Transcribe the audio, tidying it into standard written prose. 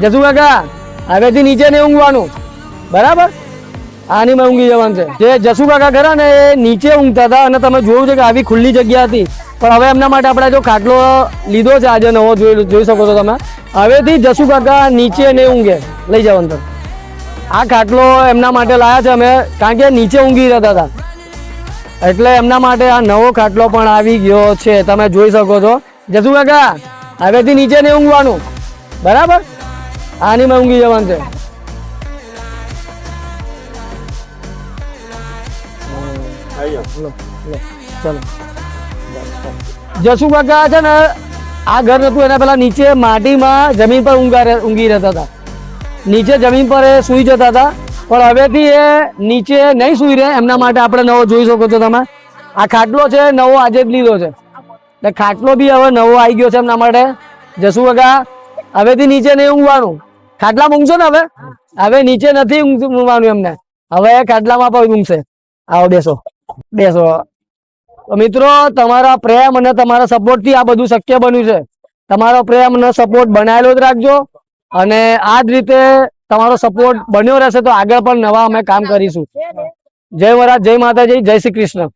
જસુ કાકા હવેથી નીચે નહીં ઊંઘવાનું, બરાબર? આની માં ઊંઘી જવાનું છે. જે જસુ કાકા ખરા ને એ નીચે ઊંઘતા હતા અને તમે જોયું છે કે આવી ખુલ્લી જગ્યા હતી, પણ હવે એમના માટે આપણે જો ખાટલો લીધો છે આજે નવો, જોઈ શકો છો તમે. હવેથી જસુ કાકા નીચે નહીં ઊંઘે, લઈ જાવ અંદર. આ ખાટલો એમના માટે લાયા છે અમે, કારણ કે નીચે ઊંઘી રહેતા હતા, એટલે એમના માટે આ નવો ખાટલો પણ આવી ગયો છે, તમે જોઈ શકો છો. જસુ કાકા હવેથી નીચે નહીં ઊંઘવાનું, બરાબર? આની માં ઊંઘી જવાનું છે. ચલો જસુ કાકા છે ને આ ઘર નતું એના પેલા નીચે માટીમાં જમીન પર ઊંઘી રહેતા હતા, નીચે જમીન પર એ સુઈ જતા હતા, પણ હવેથી એ નીચે નહીં સુઈ રહે. એમના માટે આપણે નવો જોઈ શકો છો તમે. આ ખાટલો છે નવો આજે જ લીધો છે, એટલે ખાટલો બી હવે નવો આવી ગયો છે એમના માટે. જસુ કાકા હવેથી નીચે નહીં ઊંઘવાનું, ખાટલા ઊંઘશો ને હવે નીચે નથી ઊંઘવાનું એમને, હવે ખાટલામાં પણ ઊંઘશે. આવો બેસો બેસો. મિત્રો તમારા પ્રેમ અને તમારા સપોર્ટ થી આ બધું શક્ય બન્યું છે. તમારો પ્રેમ અને સપોર્ટ બનાયેલો જ રાખજો, અને આ જ રીતે તમારો સપોર્ટ બન્યો રહેશે તો આગળ પણ નવા અમે કામ કરીશું. જય મહારાજ, જય માતાજી, જય શ્રી કૃષ્ણ.